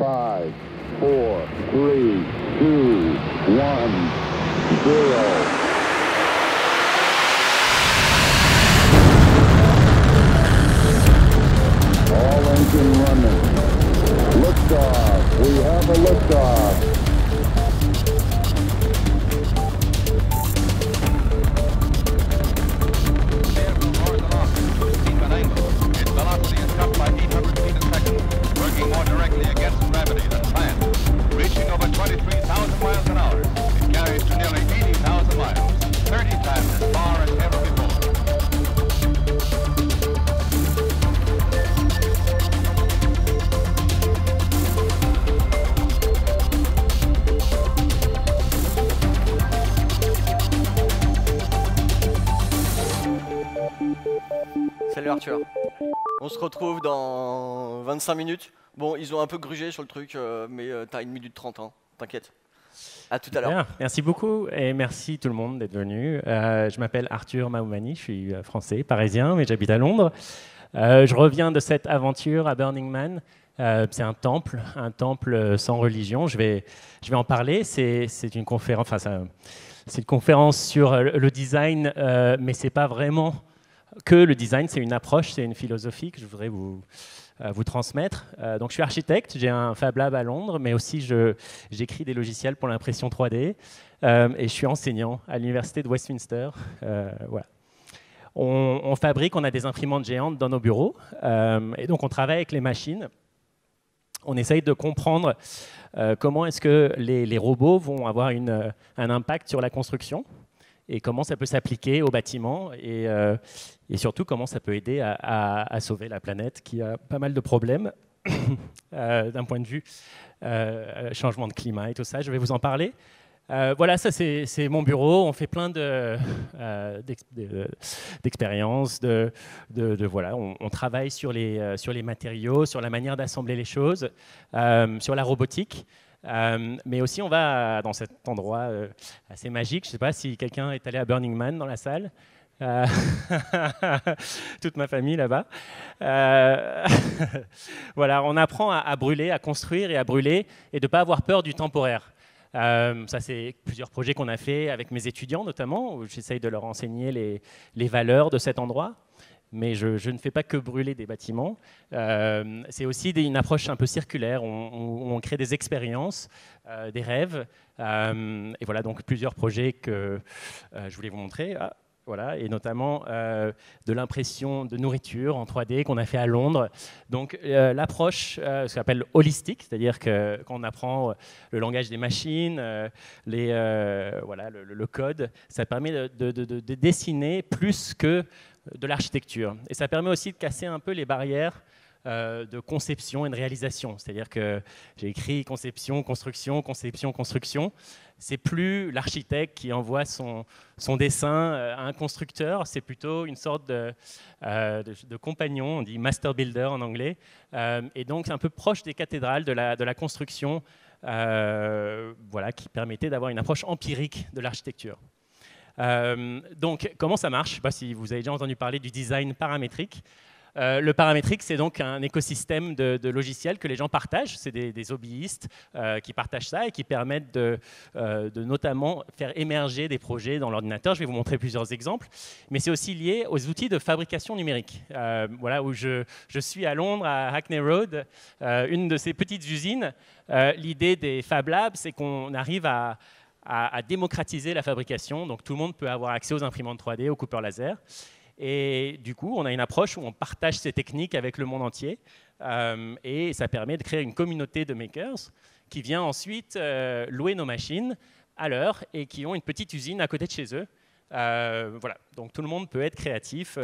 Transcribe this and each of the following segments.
5, 4, 3, 2, 1, 0. All engine running. Liftoff. We have a liftoff. Its velocity is cut by 800 feet a second, working more directly against gravity than planned. Reaching over 23,000 miles an hour, it carries to nearly 80,000 miles, 30 times as far as ever before. Salut Arthur. On se retrouve dans 25 minutes. Bon, ils ont un peu grugé sur le truc, mais t'as 1 minute 30, hein. T'inquiète. À tout à l'heure. Bien, merci beaucoup et merci tout le monde d'être venu. Je m'appelle Arthur Mahoumani, je suis français, parisien, mais j'habite à Londres. Je reviens de cette aventure à Burning Man. C'est un temple sans religion. Je vais en parler. C'est une conférence, c'est une conférence sur le design, mais c'est pas vraiment que le design, c'est une approche, c'est une philosophie que je voudrais vous transmettre. Donc je suis architecte, j'ai un Fab Lab à Londres, mais aussi j'écris des logiciels pour l'impression 3D et je suis enseignant à l'université de Westminster. Voilà. On fabrique, on a des imprimantes géantes dans nos bureaux et donc on travaille avec les machines. On essaye de comprendre comment est-ce que les robots vont avoir un impact sur la construction et comment ça peut s'appliquer au bâtiment et surtout comment ça peut aider à sauver la planète qui a pas mal de problèmes d'un point de vue changement de climat et tout ça. Je vais vous en parler. Voilà, ça c'est mon bureau. On fait plein d'expériences. Voilà, on travaille sur les matériaux, sur la manière d'assembler les choses, sur la robotique. Mais aussi, on va dans cet endroit assez magique. Je ne sais pas si quelqu'un est allé à Burning Man dans la salle. Toute ma famille là-bas. Voilà, on apprend à brûler, à construire et à brûler et de ne pas avoir peur du temporaire. Ça, c'est plusieurs projets qu'on a fait avec mes étudiants notamment, où j'essaye de leur enseigner les valeurs de cet endroit. Mais je ne fais pas que brûler des bâtiments. C'est aussi une approche un peu circulaire. On crée des expériences, des rêves. Et voilà, donc plusieurs projets que je voulais vous montrer. Voilà, et notamment de l'impression de nourriture en 3D qu'on a fait à Londres. Donc l'approche, ce qu'on appelle holistique, c'est-à-dire que quand on apprend le langage des machines, voilà, le code, ça permet de dessiner plus que de l'architecture. Et ça permet aussi de casser un peu les barrières de conception et de réalisation. C'est-à-dire que j'ai écrit conception, construction, conception, construction. C'est plus l'architecte qui envoie son dessin à un constructeur, c'est plutôt une sorte de compagnon, on dit master builder en anglais, et donc c'est un peu proche des cathédrales de la construction, voilà, qui permettait d'avoir une approche empirique de l'architecture. Donc comment ça marche? Je ne sais pas si vous avez déjà entendu parler du design paramétrique. Le paramétrique, c'est donc un écosystème de logiciels que les gens partagent. C'est des hobbyistes qui partagent ça et qui permettent de notamment faire émerger des projets dans l'ordinateur. Je vais vous montrer plusieurs exemples. Mais c'est aussi lié aux outils de fabrication numérique. Voilà, où je suis à Londres, à Hackney Road, une de ces petites usines. L'idée des Fab Labs, c'est qu'on arrive à démocratiser la fabrication. Donc tout le monde peut avoir accès aux imprimantes 3D, aux coupeurs laser. Et du coup, on a une approche où on partage ces techniques avec le monde entier. Et ça permet de créer une communauté de makers qui vient ensuite louer nos machines à l'heure et qui ont une petite usine à côté de chez eux. Voilà, donc tout le monde peut être créatif.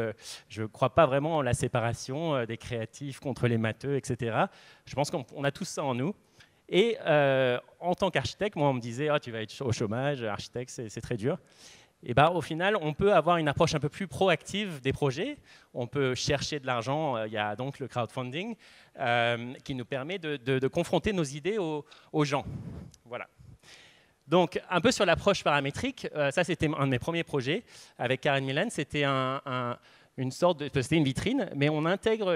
Je ne crois pas vraiment en la séparation des créatifs contre les matheux, etc. Je pense qu'on a tous ça en nous. Et en tant qu'architecte, moi, on me disait oh, « tu vas être au chômage, architecte, c'est très dur ». Et ben, au final, on peut avoir une approche un peu plus proactive des projets. On peut chercher de l'argent. Il y a donc le crowdfunding qui nous permet de confronter nos idées aux gens. Voilà. Donc, un peu sur l'approche paramétrique, ça, c'était un de mes premiers projets avec Karen Millen. C'était c'était une vitrine, mais on intègre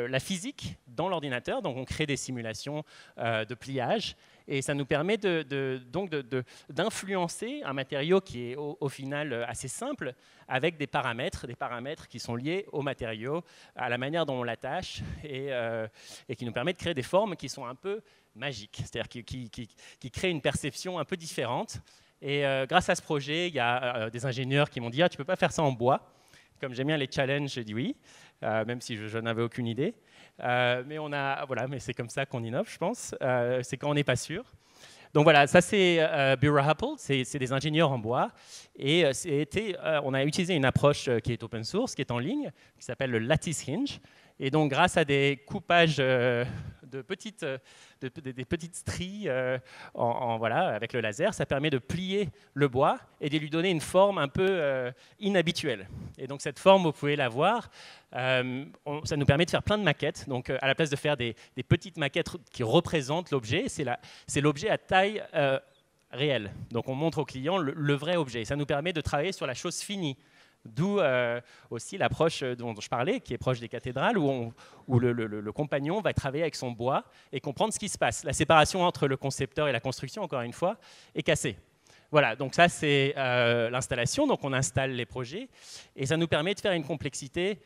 la physique dans l'ordinateur, donc on crée des simulations de pliage, et ça nous permet d'influencer un matériau qui est au final assez simple, avec des paramètres qui sont liés au matériau, à la manière dont on l'attache, et qui nous permet de créer des formes qui sont un peu magiques, c'est-à-dire qui créent une perception un peu différente. Et grâce à ce projet, il y a des ingénieurs qui m'ont dit « Ah, tu ne peux pas faire ça en bois ?» Comme j'aime bien les challenges, j'ai dit oui, même si je n'avais aucune idée. Mais c'est comme ça qu'on innove, je pense. C'est quand on n'est pas sûr. Donc voilà, ça c'est Bura Happold, c'est des ingénieurs en bois. Et on a utilisé une approche qui est open source, qui est en ligne, qui s'appelle le Lattice Hinge. Et donc grâce à des coupages des petites stries avec le laser, ça permet de plier le bois et de lui donner une forme un peu inhabituelle. Et donc cette forme, vous pouvez la voir, ça nous permet de faire plein de maquettes. Donc à la place de faire des petites maquettes qui représentent l'objet, c'est l'objet à taille réelle. Donc on montre au client le vrai objet. Ça nous permet de travailler sur la chose finie. D'où aussi l'approche dont je parlais, qui est proche des cathédrales, où le compagnon va travailler avec son bois et comprendre ce qui se passe. La séparation entre le concepteur et la construction, encore une fois, est cassée. Voilà, donc ça c'est l'installation, donc on installe les projets, et ça nous permet de faire une complexité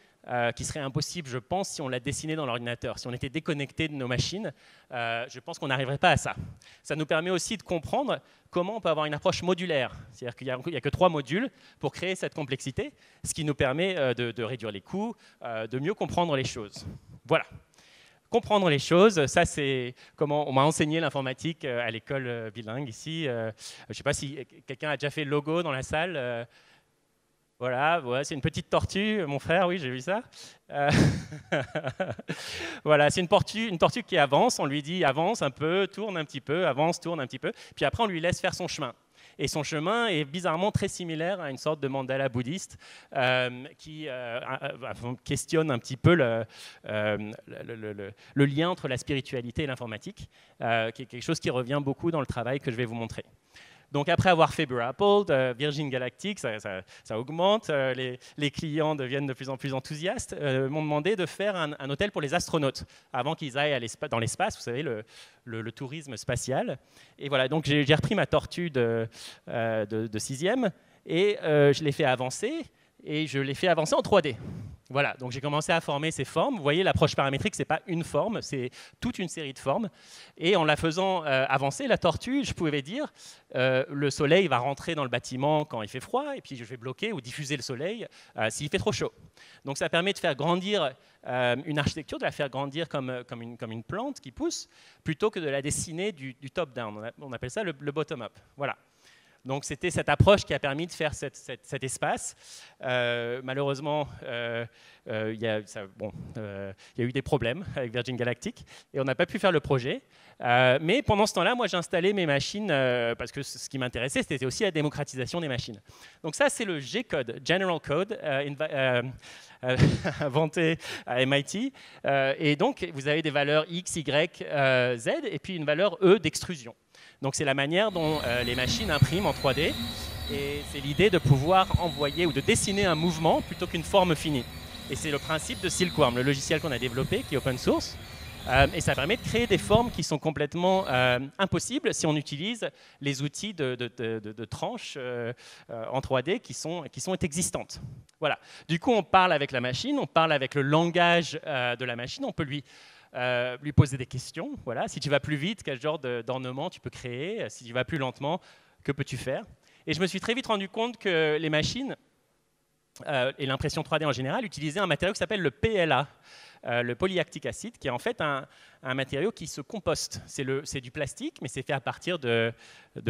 qui serait impossible, je pense, si on l'a dessiné dans l'ordinateur. Si on était déconnecté de nos machines, je pense qu'on n'arriverait pas à ça. Ça nous permet aussi de comprendre comment on peut avoir une approche modulaire. C'est-à-dire qu'il n'y a que 3 modules pour créer cette complexité, ce qui nous permet de réduire les coûts, de mieux comprendre les choses. Voilà. Comprendre les choses, ça c'est comment on m'a enseigné l'informatique à l'école bilingue ici. Je ne sais pas si quelqu'un a déjà fait le logo dans la salle. Voilà, c'est une petite tortue, mon frère, oui, j'ai vu ça. Voilà, c'est une tortue qui avance, on lui dit avance un peu, tourne un petit peu, avance, tourne un petit peu, puis après on lui laisse faire son chemin. Et son chemin est bizarrement très similaire à une sorte de mandala bouddhiste qui questionne un petit peu le lien entre la spiritualité et l'informatique, qui est quelque chose qui revient beaucoup dans le travail que je vais vous montrer. Donc après avoir fait Bura Happold, Virgin Galactic, ça augmente, les clients deviennent de plus en plus enthousiastes, m'ont demandé de faire un hôtel pour les astronautes, avant qu'ils aillent dans l'espace, vous savez, le tourisme spatial. Et voilà, donc j'ai repris ma tortue de 6e, et je l'ai fait avancer, et je l'ai fait avancer en 3D. Voilà, donc j'ai commencé à former ces formes. Vous voyez, l'approche paramétrique, ce n'est pas une forme, c'est toute une série de formes. Et en la faisant avancer, la tortue, je pouvais dire, le soleil va rentrer dans le bâtiment quand il fait froid, et puis je vais bloquer ou diffuser le soleil s'il fait trop chaud. Donc ça permet de faire grandir une architecture, de la faire grandir comme une plante qui pousse, plutôt que de la dessiner du top-down. On appelle ça le bottom-up. Voilà. Donc c'était cette approche qui a permis de faire cet espace. Malheureusement, il y a eu des problèmes avec Virgin Galactic et on n'a pas pu faire le projet. Mais pendant ce temps-là, moi j'ai installé mes machines parce que ce qui m'intéressait, c'était aussi la démocratisation des machines. Donc ça, c'est le G-Code, General Code, inventé à MIT. Et donc, vous avez des valeurs X, Y, Z et puis une valeur E d'extrusion. Donc c'est la manière dont les machines impriment en 3D, et c'est l'idée de pouvoir envoyer ou de dessiner un mouvement plutôt qu'une forme finie. Et c'est le principe de Silkworm, le logiciel qu'on a développé, qui est open source, et ça permet de créer des formes qui sont complètement impossibles si on utilise les outils de tranches en 3D qui sont existantes. Voilà. Du coup, on parle avec la machine, on parle avec le langage de la machine, on peut lui poser des questions. Voilà. Si tu vas plus vite, quel genre d'ornement tu peux créer? Si tu vas plus lentement, que peux-tu faire? Et je me suis très vite rendu compte que les machines et l'impression 3D en général utilisaient un matériau qui s'appelle le PLA, le polyactic acid, qui est en fait un matériau qui se composte. C'est du plastique, mais c'est fait à partir de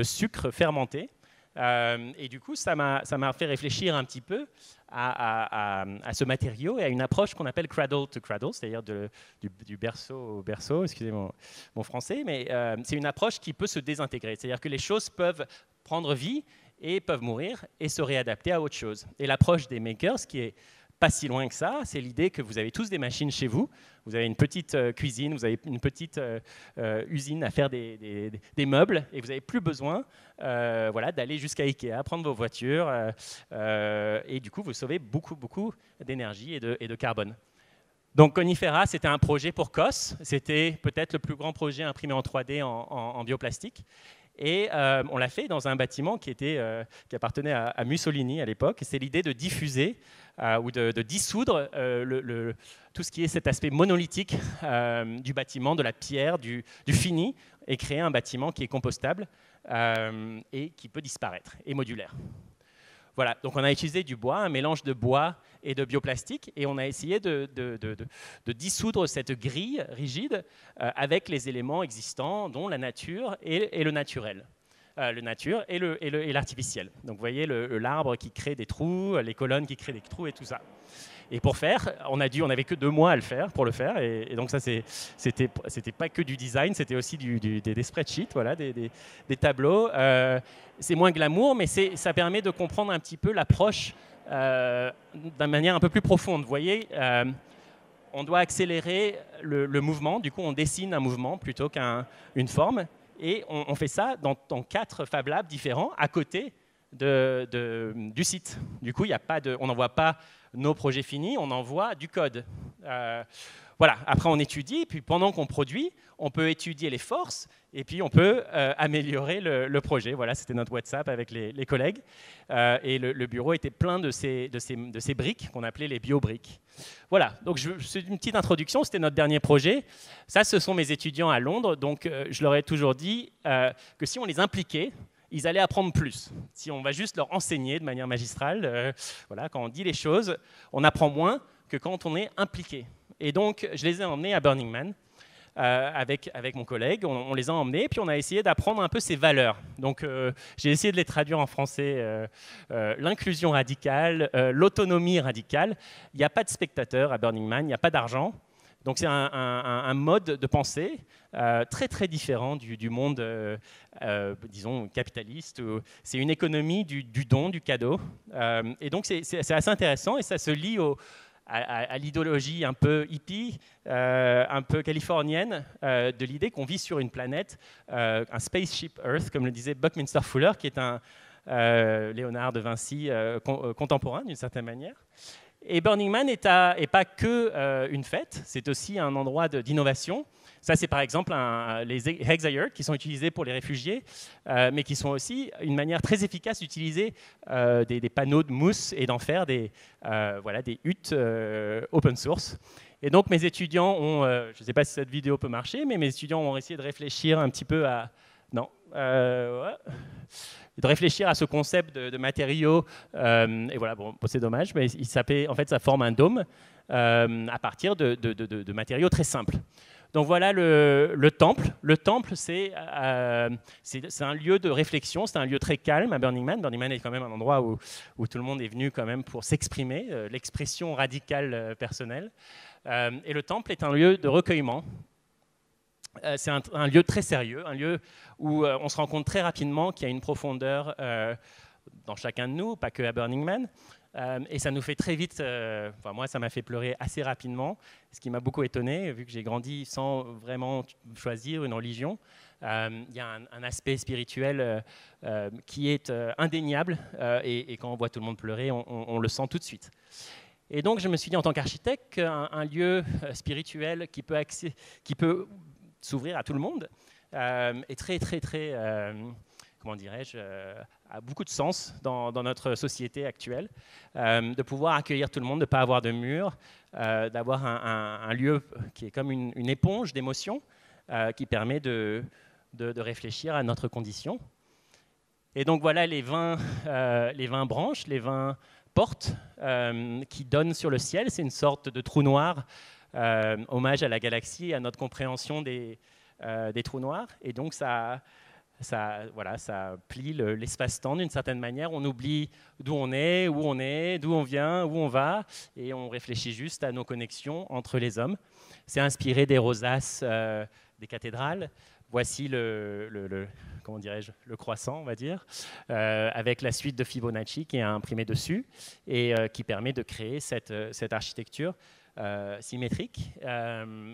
sucre fermenté. Et du coup, ça m'a fait réfléchir un petit peu à ce matériau et à une approche qu'on appelle cradle to cradle, c'est-à-dire du berceau au berceau, excusez mon français, mais c'est une approche qui peut se désintégrer, c'est-à-dire que les choses peuvent prendre vie et peuvent mourir et se réadapter à autre chose. Et l'approche des makers, qui est pas si loin que ça. C'est l'idée que vous avez tous des machines chez vous. Vous avez une petite cuisine, vous avez une petite usine à faire des meubles et vous n'avez plus besoin voilà, d'aller jusqu'à Ikea, prendre vos voitures et du coup, vous sauvez beaucoup d'énergie et de carbone. Donc Conifera, c'était un projet pour COS. C'était peut-être le plus grand projet imprimé en 3D en bioplastique. Et on l'a fait dans un bâtiment qui appartenait à Mussolini à l'époque. C'est l'idée de diffuser ou de dissoudre tout ce qui est cet aspect monolithique du bâtiment, de la pierre, du fini, et créer un bâtiment qui est compostable et qui peut disparaître, et modulaire. Voilà, donc on a utilisé du bois, un mélange de bois et de bioplastique, et on a essayé de dissoudre cette grille rigide avec les éléments existants, dont la nature et le naturel. Le nature et l'artificiel. Donc vous voyez l'arbre qui crée des trous, les colonnes qui créent des trous et tout ça. Et pour faire, on n'avait que 2 mois à le faire, pour le faire. Et donc ça, c'était pas que du design, c'était aussi des spreadsheets, voilà, des tableaux. C'est moins glamour, mais ça permet de comprendre un petit peu l'approche d'une manière un peu plus profonde. Vous voyez, on doit accélérer le mouvement. Du coup, on dessine un mouvement plutôt qu'une forme. Et on fait ça dans 4 Fab Labs différents à côté du site. Du coup, on n'envoie pas nos projets finis, on envoie du code. Voilà. Après, on étudie, puis pendant qu'on produit, on peut étudier les forces, et puis on peut améliorer le projet. Voilà, c'était notre WhatsApp avec les collègues. Et le bureau était plein de ces briques qu'on appelait les bio-briques. Voilà, donc c'est une petite introduction, c'était notre dernier projet. Ça, ce sont mes étudiants à Londres, donc je leur ai toujours dit que si on les impliquait, ils allaient apprendre plus. Si on va juste leur enseigner de manière magistrale, voilà, quand on dit les choses, on apprend moins que quand on est impliqué. Et donc, je les ai emmenés à Burning Man avec mon collègue. On les a emmenés, puis on a essayé d'apprendre un peu ces valeurs. Donc, j'ai essayé de les traduire en français. L'inclusion radicale, l'autonomie radicale. Il n'y a pas de spectateurs à Burning Man, il n'y a pas d'argent. Donc c'est un mode de pensée très différent du monde, disons, capitaliste. C'est une économie du don, du cadeau. Et donc c'est assez intéressant et ça se lie à l'idéologie un peu hippie, un peu californienne, de l'idée qu'on vit sur une planète, un spaceship Earth, comme le disait Buckminster Fuller, qui est un Léonard de Vinci contemporain d'une certaine manière. Et Burning Man n'est pas que une fête, c'est aussi un endroit d'innovation. Ça, c'est par exemple les Hexayard qui sont utilisés pour les réfugiés, mais qui sont aussi une manière très efficace d'utiliser des panneaux de mousse et d'en faire des huttes open source. Et donc mes étudiants ont, je ne sais pas si cette vidéo peut marcher, mais mes étudiants ont essayé de réfléchir un petit peu à... Non. Ouais. De réfléchir à ce concept de matériaux, et voilà, bon, c'est dommage, mais en fait, ça forme un dôme à partir de matériaux très simples. Donc voilà le temple. Le temple, c'est un lieu de réflexion, c'est un lieu très calme à Burning Man. Burning Man est quand même un endroit où tout le monde est venu quand même pour s'exprimer, l'expression radicale personnelle. Et le temple est un lieu de recueillement. C'est un lieu très sérieux, un lieu où on se rend compte très rapidement qu'il y a une profondeur dans chacun de nous, pas que à Burning Man. Et ça nous fait très vite, moi ça m'a fait pleurer assez rapidement, ce qui m'a beaucoup étonné, vu que j'ai grandi sans vraiment choisir une religion. Il y a un aspect spirituel qui est indéniable, et quand on voit tout le monde pleurer, on le sent tout de suite. Et donc je me suis dit en tant qu'architecte qu'un lieu spirituel qui peut s'ouvrir à tout le monde est très, comment dirais-je, a beaucoup de sens dans notre société actuelle, de pouvoir accueillir tout le monde, de ne pas avoir de mur, d'avoir un lieu qui est comme une éponge d'émotions qui permet de réfléchir à notre condition. Et donc voilà les 20 branches, les 20 portes qui donnent sur le ciel. C'est une sorte de trou noir, hommage à la galaxie, à notre compréhension des trous noirs. Et donc ça plie l'espace-temps d'une certaine manière. On oublie d'où on est, d'où on vient, où on va, et on réfléchit juste à nos connexions entre les hommes. C'est inspiré des rosaces des cathédrales. Voici comment dirais-je, le croissant, on va dire, avec la suite de Fibonacci qui est imprimée dessus et qui permet de créer cette architecture symétrique,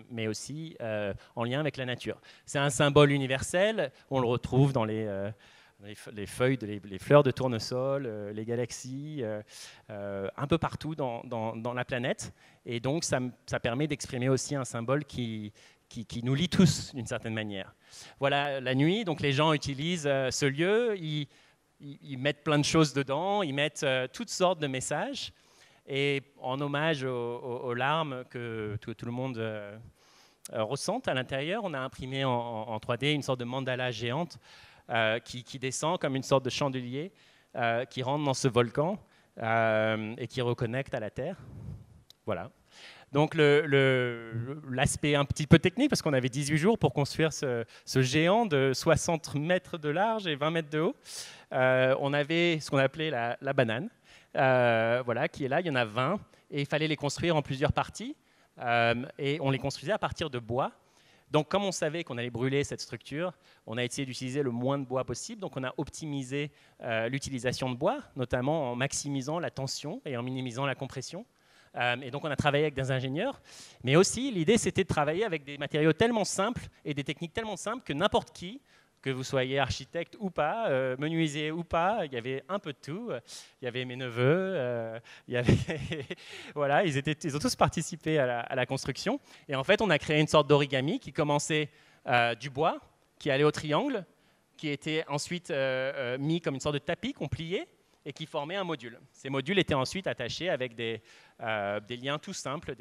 mais aussi en lien avec la nature. C'est un symbole universel, on le retrouve dans les feuilles, les fleurs de tournesol, les galaxies, un peu partout dans la planète. Et donc, ça permet d'exprimer aussi un symbole qui nous lie tous d'une certaine manière. Voilà la nuit, donc les gens utilisent ce lieu, ils mettent plein de choses dedans, ils mettent toutes sortes de messages. Et en hommage aux larmes que tout le monde ressent à l'intérieur, on a imprimé en 3D une sorte de mandala géante qui descend comme une sorte de chandelier qui rentre dans ce volcan et qui reconnecte à la Terre. Voilà. Donc l'aspect un petit peu technique, parce qu'on avait 18 jours pour construire ce géant de 60 mètres de large et 20 mètres de haut. On avait ce qu'on appelait la banane, voilà, qui est là, il y en a 20, et il fallait les construire en plusieurs parties, et on les construisait à partir de bois. Donc comme on savait qu'on allait brûler cette structure, on a essayé d'utiliser le moins de bois possible, donc on a optimisé l'utilisation de bois, notamment en maximisant la tension et en minimisant la compression. Et donc on a travaillé avec des ingénieurs, mais aussi l'idée c'était de travailler avec des matériaux tellement simples et des techniques tellement simples que n'importe qui, que vous soyez architecte ou pas, menuisier ou pas, il y avait un peu de tout. Il y avait mes neveux, il y avait voilà, ils ont tous participé à la construction. Et en fait, on a créé une sorte d'origami qui commençait du bois, qui allait au triangle, qui était ensuite mis comme une sorte de tapis qu'on pliait et qui formait un module. Ces modules étaient ensuite attachés avec des liens tout simples,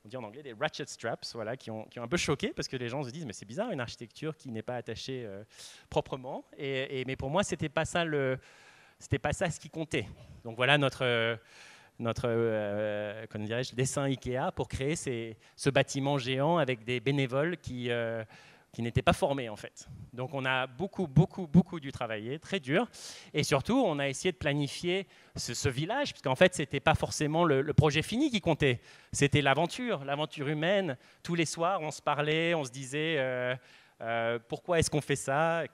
on dit en anglais des ratchet straps, voilà, qui ont un peu choqué parce que les gens se disent mais c'est bizarre une architecture qui n'est pas attachée proprement. Mais pour moi c'était pas ça ce qui comptait. Donc voilà notre comment dirais-je, dessin Ikea pour créer ce bâtiment géant avec des bénévoles qui n'étaient pas formés en fait. Donc on a beaucoup dû travailler, très dur. Et surtout, on a essayé de planifier ce village, parce qu'en fait, ce n'était pas forcément le projet fini qui comptait. C'était l'aventure humaine. Tous les soirs, on se parlait, on se disait pourquoi est-ce qu'on fait ça,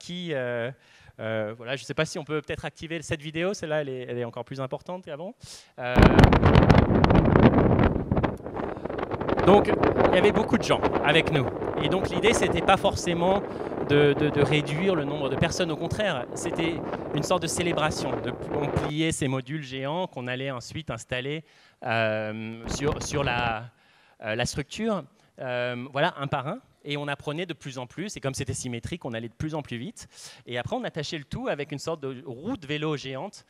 voilà, je ne sais pas si on peut peut-être activer cette vidéo, celle-là, elle est encore plus importante qu'avant. Donc, il y avait beaucoup de gens avec nous. Et donc, l'idée, ce n'était pas forcément de réduire le nombre de personnes. Au contraire, c'était une sorte de célébration. On pliait ces modules géants qu'on allait ensuite installer sur la structure, voilà, un par un. Et on apprenait de plus en plus. Et comme c'était symétrique, on allait de plus en plus vite. Et après, on attachait le tout avec une sorte de roue de vélo géante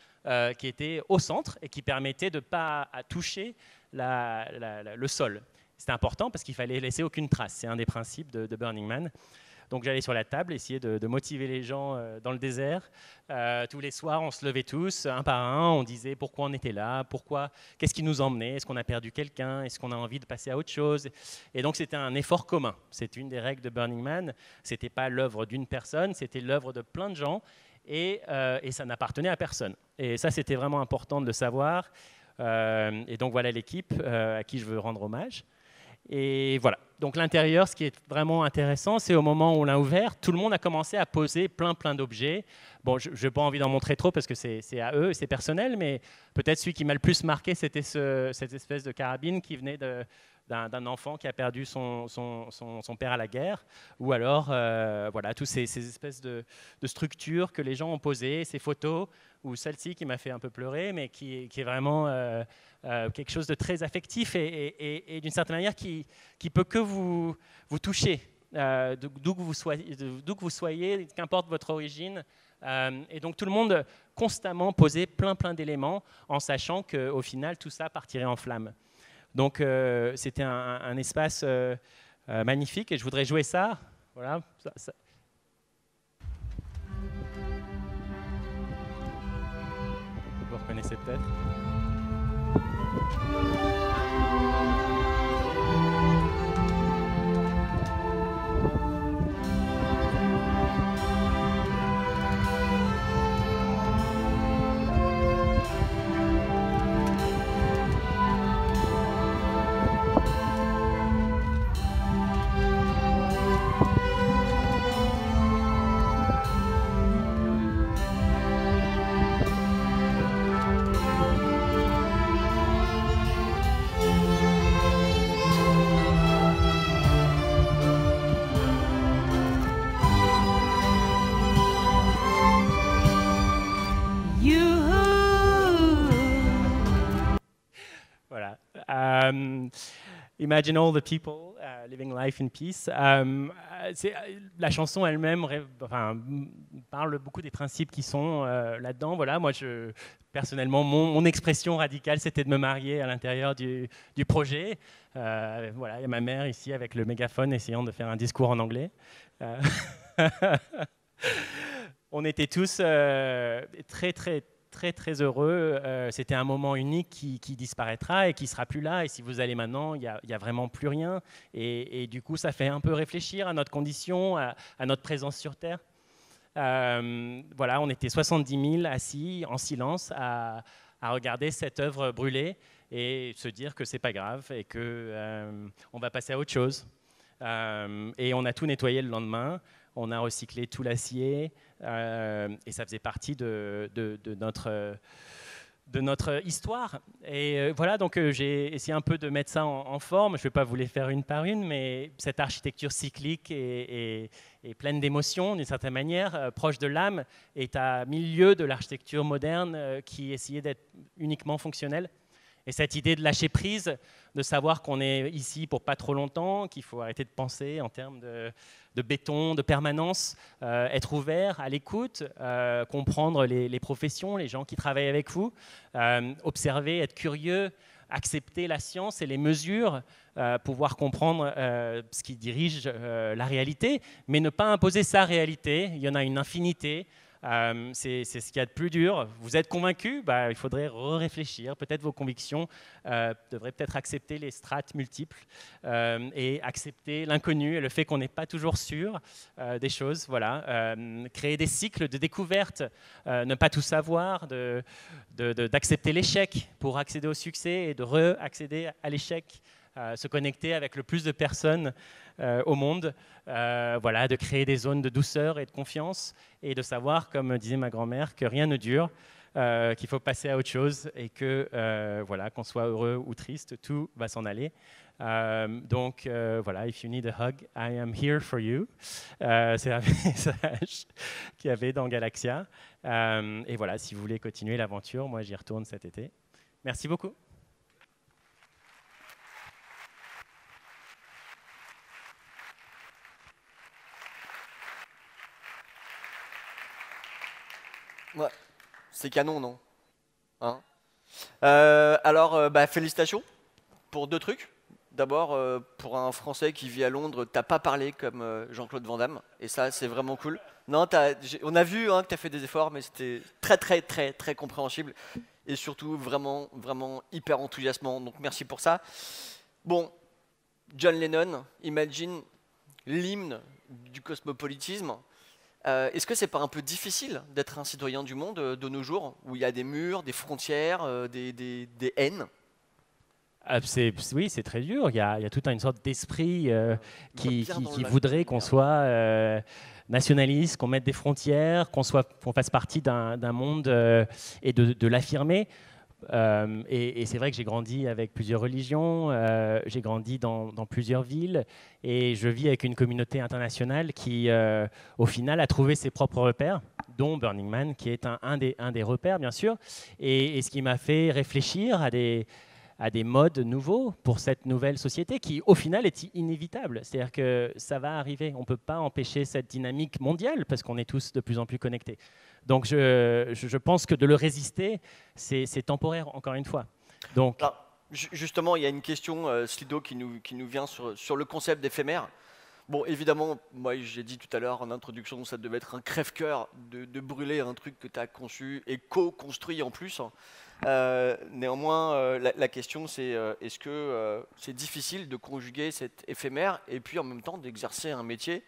qui était au centre et qui permettait de ne pas toucher le sol. C'était important parce qu'il fallait laisser aucune trace. C'est un des principes de Burning Man. Donc j'allais sur la table, essayer de motiver les gens dans le désert. Tous les soirs, on se levait tous, un par un. On disait pourquoi on était là, qu'est-ce qui nous emmenait, est-ce qu'on a perdu quelqu'un, est-ce qu'on a envie de passer à autre chose. Et donc c'était un effort commun. C'est une des règles de Burning Man. Ce n'était pas l'œuvre d'une personne, c'était l'œuvre de plein de gens. Et ça n'appartenait à personne. Et ça, c'était vraiment important de le savoir. Et donc voilà l'équipe à qui je veux rendre hommage. Et voilà. Donc l'intérieur, ce qui est vraiment intéressant, c'est au moment où on l'a ouvert, tout le monde a commencé à poser plein d'objets. Bon, je n'ai pas envie d'en montrer trop parce que c'est à eux, c'est personnel, mais peut-être celui qui m'a le plus marqué, c'était cette espèce de carabine qui venait d'un enfant qui a perdu son père à la guerre, ou alors voilà, toutes ces espèces de structures que les gens ont posées, ces photos, ou celle-ci qui m'a fait un peu pleurer, mais qui est vraiment quelque chose de très affectif et d'une certaine manière qui peut que vous toucher, d'où que vous soyez, qu'importe votre origine. Et donc tout le monde constamment posait plein d'éléments en sachant qu'au final tout ça partirait en flammes. Donc c'était un espace magnifique et je voudrais jouer ça. Voilà. Vous reconnaissez peut-être. Imagine all the people living life in peace. La chanson elle-même parle beaucoup des principes qui sont là-dedans. Voilà, moi, personnellement, mon expression radicale, c'était de me marier à l'intérieur du projet. Voilà, il y a ma mère ici avec le mégaphone essayant de faire un discours en anglais. On était tous très heureux. C'était un moment unique qui disparaîtra et qui sera plus là. Et si vous allez maintenant, il y a vraiment plus rien. Et du coup, ça fait un peu réfléchir à notre condition, à notre présence sur Terre. Voilà, on était 70 000 assis en silence à regarder cette œuvre brûler et se dire que c'est pas grave et que on va passer à autre chose. Et on a tout nettoyé le lendemain. On a recyclé tout l'acier et ça faisait partie de notre histoire. Et voilà, donc j'ai essayé un peu de mettre ça en forme. Je ne vais pas vous les faire une par une, mais cette architecture cyclique et pleine d'émotions, d'une certaine manière, proche de l'âme, est à milieu de l'architecture moderne qui essayait d'être uniquement fonctionnelle. Et cette idée de lâcher prise, de savoir qu'on est ici pour pas trop longtemps, qu'il faut arrêter de penser en termes de béton, de permanence, être ouvert à l'écoute, comprendre les professions, les gens qui travaillent avec vous, observer, être curieux, accepter la science et les mesures, pouvoir comprendre ce qui dirige la réalité, mais ne pas imposer sa réalité. Il y en a une infinité. C'est ce qu'il y a de plus dur. Vous êtes convaincu, il faudrait réfléchir. Peut-être vos convictions devraient peut-être accepter les strates multiples et accepter l'inconnu et le fait qu'on n'est pas toujours sûr des choses. Voilà. Créer des cycles de découverte, ne pas tout savoir, d'accepter l'échec pour accéder au succès et de re-accéder à l'échec. Se connecter avec le plus de personnes au monde, voilà, de créer des zones de douceur et de confiance et de savoir, comme disait ma grand-mère, que rien ne dure, qu'il faut passer à autre chose et que, voilà, qu'on soit heureux ou triste, tout va s'en aller. Donc, voilà, if you need a hug, I am here for you. C'est un message qu'il y avait dans Galaxia. Et voilà, si vous voulez continuer l'aventure, moi j'y retourne cet été. Merci beaucoup. Ouais, c'est canon, non hein Alors, félicitations pour deux trucs. D'abord, pour un Français qui vit à Londres, t'as pas parlé comme Jean-Claude Van Damme, et ça, c'est vraiment cool. Non, on a vu que tu as fait des efforts, mais c'était très compréhensible, et surtout vraiment hyper enthousiasmant, donc merci pour ça. Bon, John Lennon, Imagine, l'hymne du cosmopolitisme. Est-ce que c'est pas un peu difficile d'être un citoyen du monde de nos jours, où il y a des murs, des frontières, des haines? Oui, c'est très dur. Il y a toute une sorte d'esprit qui voudrait qu'on soit nationaliste, qu'on mette des frontières, qu'on fasse partie d'un monde et de l'affirmer. Et c'est vrai que j'ai grandi avec plusieurs religions, j'ai grandi dans plusieurs villes et je vis avec une communauté internationale qui, au final, a trouvé ses propres repères, dont Burning Man, qui est un des repères, bien sûr, et ce qui m'a fait réfléchir à des modes nouveaux pour cette nouvelle société qui, au final, est inévitable. C'est-à-dire que ça va arriver. On ne peut pas empêcher cette dynamique mondiale parce qu'on est tous de plus en plus connectés. Donc, je pense que de le résister, c'est temporaire, encore une fois. Donc, alors, justement, il y a une question, Slido, qui nous vient sur le concept d'éphémère. Bon, évidemment, moi, j'ai dit tout à l'heure en introduction, ça devait être un crève-cœur de brûler un truc que tu as conçu et co-construit en plus. Néanmoins, la question, c'est est-ce que c'est difficile de conjuguer cet éphémère et puis en même temps d'exercer un métier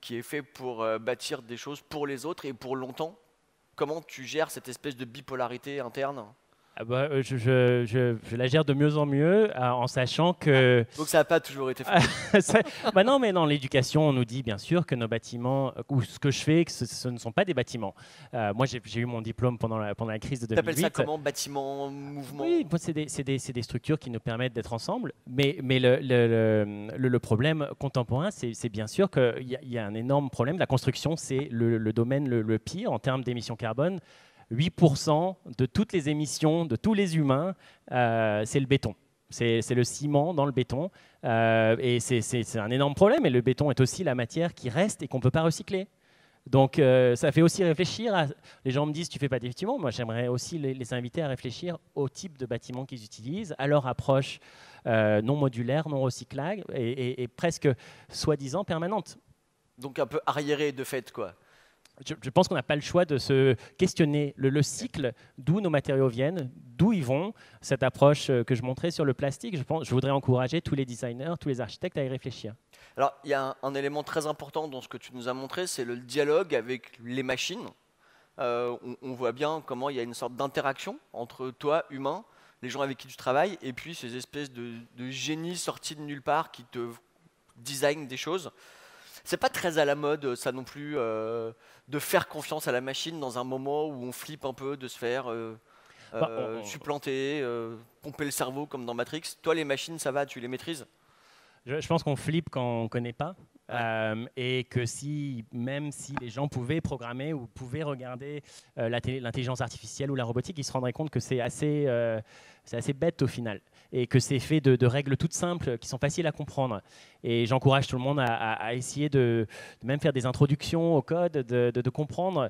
qui est fait pour bâtir des choses pour les autres et pour longtemps? Comment tu gères cette espèce de bipolarité interne? Je la gère de mieux en mieux en sachant que... Donc ça n'a pas toujours été fait. Non, mais dans l'éducation, on nous dit bien sûr que nos bâtiments, ou ce que je fais, que ce ne sont pas des bâtiments. Moi, j'ai eu mon diplôme pendant la crise de 2008. Tu appelles ça comment? Bâtiment, mouvement? Oui, c'est des structures qui nous permettent d'être ensemble. Mais le problème contemporain, c'est bien sûr qu'il y a un énorme problème. La construction, c'est le domaine le pire en termes d'émissions carbone. 8% de toutes les émissions de tous les humains, c'est le béton. C'est le ciment dans le béton. Et c'est un énorme problème. Et le béton est aussi la matière qui reste et qu'on ne peut pas recycler. Donc ça fait aussi réfléchir. Les gens me disent, tu fais pas d'effectivement. Moi, j'aimerais aussi les inviter à réfléchir au type de bâtiment qu'ils utilisent, à leur approche non modulaire, non recyclable et presque soi-disant permanente. Donc un peu arriéré de fait, quoi. Je pense qu'on n'a pas le choix de se questionner le cycle, d'où nos matériaux viennent, d'où ils vont. Cette approche que je montrais sur le plastique, je voudrais encourager tous les designers, tous les architectes à y réfléchir. Alors, il y a un élément très important dans ce que tu nous as montré, c'est le dialogue avec les machines. On voit bien comment il y a une sorte d'interaction entre toi, humain, les gens avec qui tu travailles, et puis ces espèces de génies sortis de nulle part qui te designent des choses. C'est pas très à la mode, ça non plus, de faire confiance à la machine dans un moment où on flippe un peu de se faire supplanter, pomper le cerveau comme dans Matrix. Toi, les machines, ça va, tu les maîtrises? Je pense qu'on flippe quand on ne connaît pas. Et que même si les gens pouvaient programmer ou pouvaient regarder l'intelligence artificielle ou la robotique, ils se rendraient compte que c'est assez bête au final. Et que c'est fait de règles toutes simples qui sont faciles à comprendre. Et j'encourage tout le monde à essayer de même faire des introductions au code, de comprendre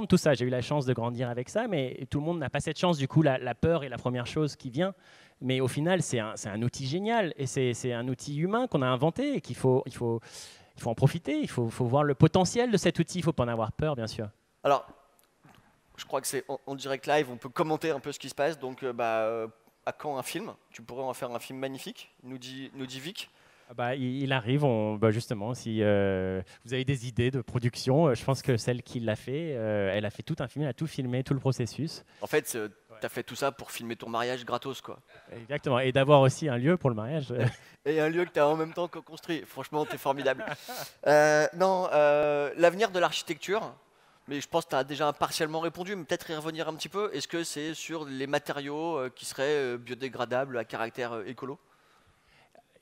tout ça. J'ai eu la chance de grandir avec ça, mais tout le monde n'a pas cette chance. Du coup, la peur est la première chose qui vient. Mais au final, c'est un outil génial et c'est un outil humain qu'on a inventé et qu'il faut en profiter. Il faut voir le potentiel de cet outil. Il ne faut pas en avoir peur, bien sûr. Alors, je crois que c'est en direct live. On peut commenter un peu ce qui se passe. Donc, à quand un film? Tu pourrais en faire un film magnifique, nous dit Vic. Il arrive, justement, si vous avez des idées de production, je pense que celle qui l'a fait, elle a fait tout un film, elle a tout filmé, tout le processus. En fait, tu as fait tout ça pour filmer ton mariage gratos, quoi. Exactement, et d'avoir aussi un lieu pour le mariage. Et un lieu que tu as en même temps co-construit. Franchement, tu es formidable. L'avenir de l'architecture, mais je pense que tu as déjà partiellement répondu, mais peut-être y revenir un petit peu. Est-ce que c'est sur les matériaux qui seraient biodégradables à caractère écolo?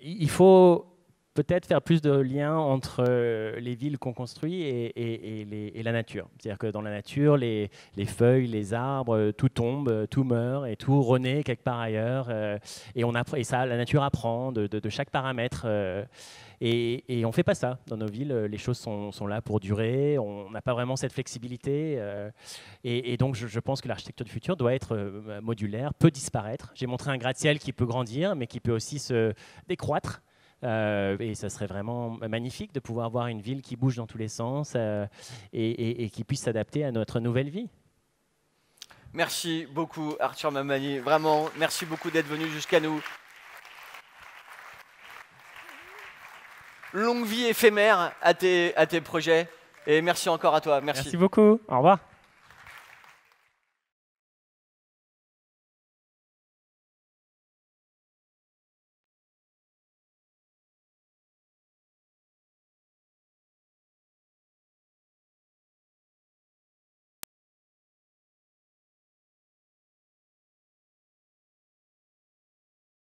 Il faut peut-être faire plus de liens entre les villes qu'on construit et la nature. C'est-à-dire que dans la nature, les feuilles, les arbres, tout tombe, tout meurt et tout renaît quelque part ailleurs. Et ça, la nature apprend de chaque paramètre. Et on ne fait pas ça. Dans nos villes, les choses sont là pour durer. On n'a pas vraiment cette flexibilité. Et donc, je pense que l'architecture du futur doit être modulaire, peut disparaître. J'ai montré un gratte-ciel qui peut grandir, mais qui peut aussi se décroître. Et ça serait vraiment magnifique de pouvoir voir une ville qui bouge dans tous les sens et qui puisse s'adapter à notre nouvelle vie. Merci beaucoup, Arthur Mamani. Vraiment, merci beaucoup d'être venu jusqu'à nous. Longue vie éphémère à tes projets. Et merci encore à toi. Merci beaucoup. Au revoir.